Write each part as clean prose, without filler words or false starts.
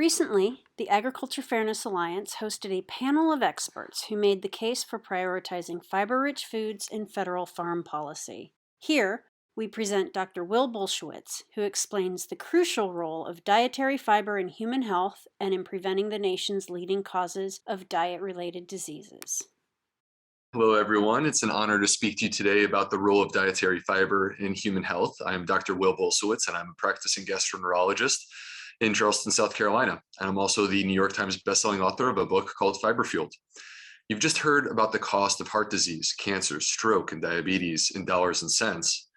Recently, the Agriculture Fairness Alliance hosted a panel of experts who made the case for prioritizing fiber-rich foods in federal farm policy. Here, we present Dr. Will Bulsciewitz, who explains the crucial role of dietary fiber in human health and in preventing the nation's leading causes of diet-related diseases. Hello, everyone. It's an honor to speak to you today about the role of dietary fiber in human health. I'm Dr. Will Bulsciewitz, and I'm a practicing gastroenterologist in Charleston, South Carolina. And I'm also the New York Times bestselling author of a book called Fiber Fueled. You've just heard about the cost of heart disease, cancer, stroke, and diabetes in dollars and cents.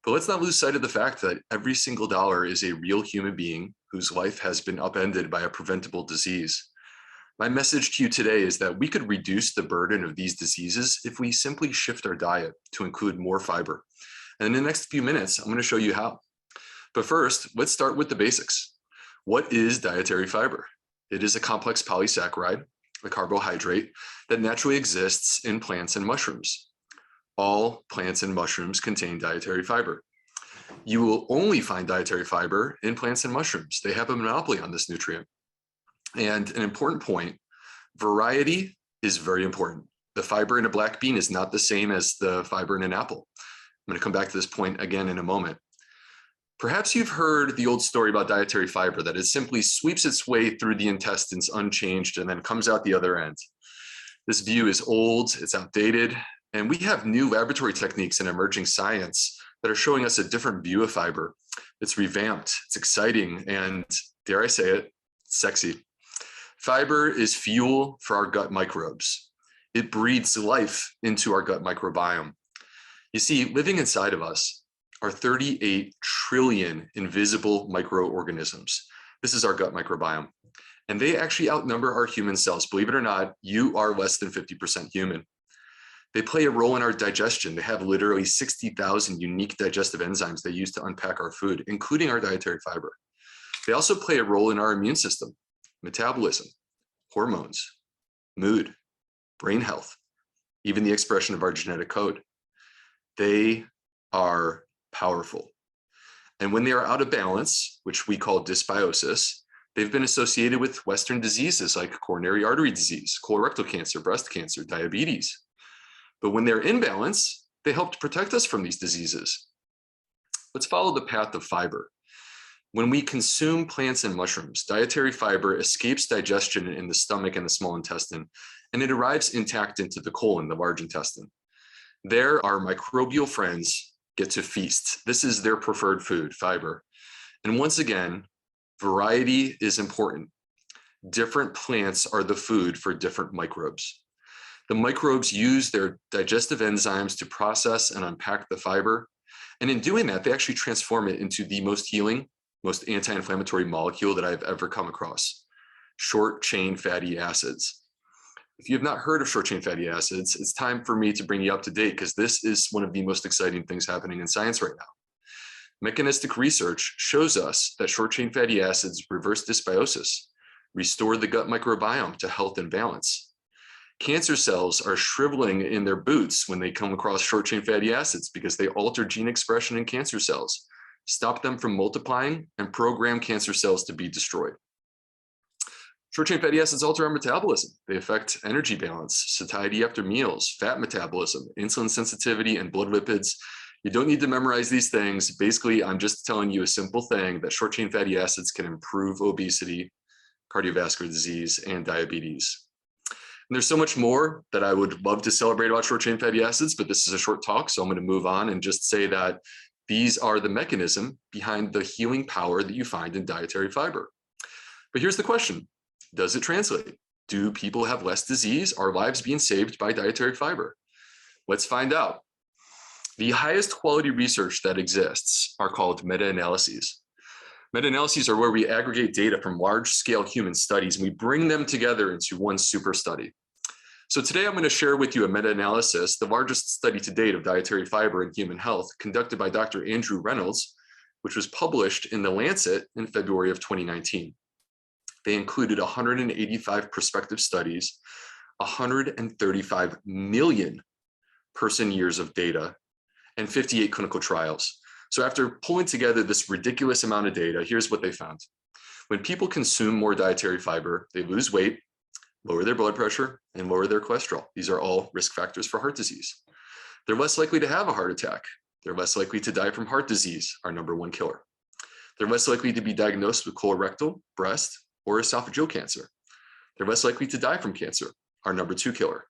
But let's not lose sight of the fact that every single dollar is a real human being whose life has been upended by a preventable disease. My message to you today is that we could reduce the burden of these diseases if we simply shift our diet to include more fiber. And in the next few minutes, I'm going to show you how. But first, let's start with the basics. What is dietary fiber? It is a complex polysaccharide, a carbohydrate, that naturally exists in plants and mushrooms. All plants and mushrooms contain dietary fiber. You will only find dietary fiber in plants and mushrooms. They have a monopoly on this nutrient. And an important point, variety is very important. The fiber in a black bean is not the same as the fiber in an apple. I'm going to come back to this point again in a moment. Perhaps you've heard the old story about dietary fiber, that it simply sweeps its way through the intestines unchanged and then comes out the other end. This view is old, it's outdated, and we have new laboratory techniques and emerging science that are showing us a different view of fiber. It's revamped, it's exciting, and dare I say it, sexy. Fiber is fuel for our gut microbes. It breathes life into our gut microbiome. You see, living inside of us are 38 trillion invisible microorganisms. This is our gut microbiome. And they actually outnumber our human cells. Believe it or not, you are less than 50% human. They play a role in our digestion. They have literally 60,000 unique digestive enzymes they use to unpack our food, including our dietary fiber. They also play a role in our immune system, metabolism, hormones, mood, brain health, even the expression of our genetic code. They are powerful. And when they are out of balance, which we call dysbiosis, they've been associated with Western diseases like coronary artery disease, colorectal cancer, breast cancer, diabetes. But when they're in balance, they help to protect us from these diseases. Let's follow the path of fiber. When we consume plants and mushrooms, dietary fiber escapes digestion in the stomach and the small intestine, and it arrives intact into the colon, the large intestine. There, our microbial friends get to feast. This is their preferred food, fiber. And once again, variety is important. Different plants are the food for different microbes. The microbes use their digestive enzymes to process and unpack the fiber. And in doing that, they actually transform it into the most healing, most anti-inflammatory molecule that I've ever come across, short-chain fatty acids. If you have not heard of short-chain fatty acids, it's time for me to bring you up to date, because this is one of the most exciting things happening in science right now. Mechanistic research shows us that short-chain fatty acids reverse dysbiosis, restore the gut microbiome to health and balance. Cancer cells are shriveling in their boots when they come across short-chain fatty acids because they alter gene expression in cancer cells, stop them from multiplying, and program cancer cells to be destroyed. Short-chain fatty acids alter our metabolism. They affect energy balance, satiety after meals, fat metabolism, insulin sensitivity, and blood lipids. You don't need to memorize these things. Basically, I'm just telling you a simple thing, that short-chain fatty acids can improve obesity, cardiovascular disease, and diabetes. And there's so much more that I would love to celebrate about short-chain fatty acids, but this is a short talk, so I'm going to move on and just say that these are the mechanism behind the healing power that you find in dietary fiber. But here's the question. Does it translate? Do people have less disease? Are lives being saved by dietary fiber? Let's find out. The highest quality research that exists are called meta-analyses. Meta-analyses are where we aggregate data from large-scale human studies and we bring them together into one super study. So today I'm going to share with you a meta-analysis, the largest study to date of dietary fiber in human health, conducted by Dr. Andrew Reynolds, which was published in The Lancet in February of 2019. They included 185 prospective studies, 135 million person years of data, and 58 clinical trials. So after pulling together this ridiculous amount of data, here's what they found. When people consume more dietary fiber, they lose weight, lower their blood pressure, and lower their cholesterol. These are all risk factors for heart disease. They're less likely to have a heart attack. They're less likely to die from heart disease, our #1 killer. They're less likely to be diagnosed with colorectal, breast, or esophageal cancer. They're less likely to die from cancer, our #2 killer.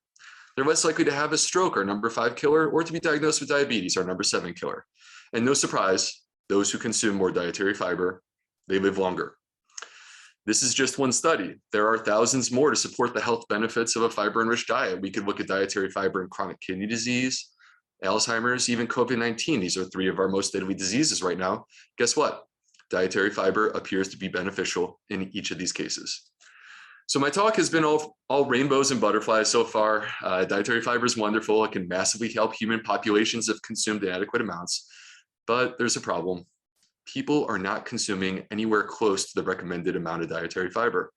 They're less likely to have a stroke, our #5 killer, or to be diagnosed with diabetes, our #7 killer. And no surprise, those who consume more dietary fiber, they live longer. This is just one study. There are thousands more to support the health benefits of a fiber-enriched diet. We could look at dietary fiber in chronic kidney disease, Alzheimer's, even COVID-19. These are 3 of our most deadly diseases right now. Guess what? Dietary fiber appears to be beneficial in each of these cases. So my talk has been all rainbows and butterflies so far. Dietary fiber is wonderful. It can massively help human populations if consumed in adequate amounts, but there's a problem. People are not consuming anywhere close to the recommended amount of dietary fiber.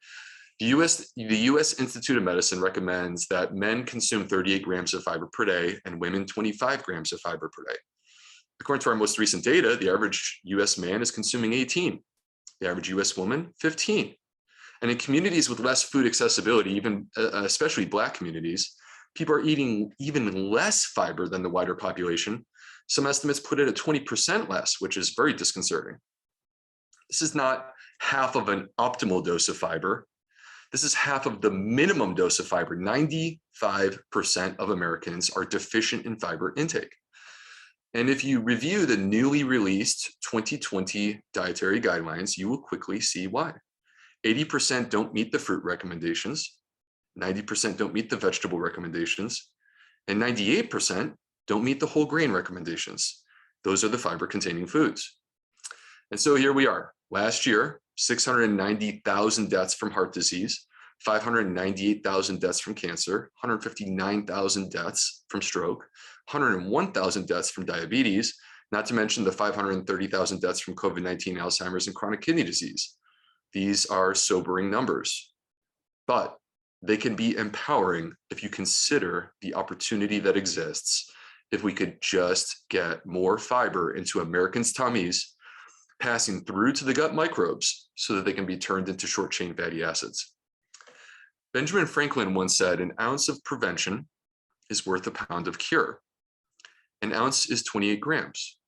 The US Institute of Medicine recommends that men consume 38 grams of fiber per day and women 25 grams of fiber per day. According to our most recent data, the average US man is consuming 18, the average US woman 15. And in communities with less food accessibility, even especially Black communities, people are eating even less fiber than the wider population. Some estimates put it at 20% less, which is very disconcerting. This is not half of an optimal dose of fiber. This is half of the minimum dose of fiber. 95% of Americans are deficient in fiber intake. And if you review the newly released 2020 dietary guidelines, you will quickly see why. 80% don't meet the fruit recommendations, 90% don't meet the vegetable recommendations, and 98% don't meet the whole grain recommendations. Those are the fiber-containing foods. And so here we are. Last year, 690,000 deaths from heart disease, 598,000 deaths from cancer, 159,000 deaths from stroke, 101,000 deaths from diabetes, not to mention the 530,000 deaths from COVID-19, Alzheimer's, and chronic kidney disease. These are sobering numbers, but they can be empowering if you consider the opportunity that exists if we could just get more fiber into Americans' tummies, passing through to the gut microbes so that they can be turned into short-chain fatty acids. Benjamin Franklin once said, "An ounce of prevention is worth a pound of cure." An ounce is 28 grams.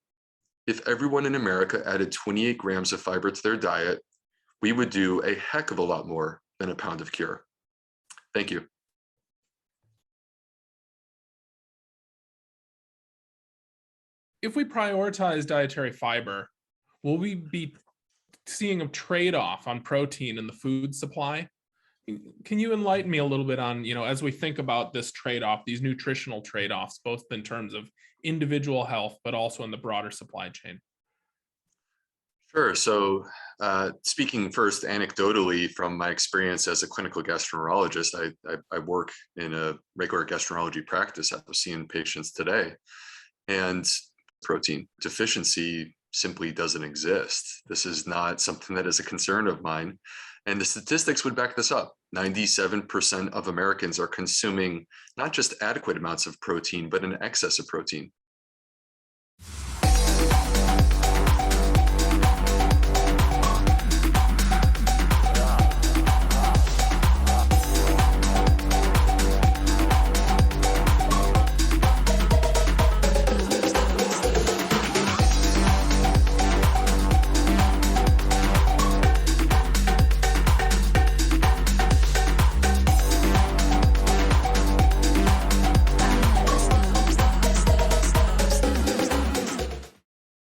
If everyone in America added 28 grams of fiber to their diet, we would do a heck of a lot more than a pound of cure. Thank you. If we prioritize dietary fiber, will we be seeing a trade-off on protein in the food supply? Can you enlighten me a little bit on, as we think about this trade-off, these nutritional trade-offs, both in terms of individual health, but also in the broader supply chain? Sure. So speaking first anecdotally from my experience as a clinical gastroenterologist, I work in a regular gastroenterology practice. I'm seeing patients today, and protein deficiency simply doesn't exist. This is not something that is a concern of mine. And the statistics would back this up. 97% of Americans are consuming not just adequate amounts of protein, but an excess of protein.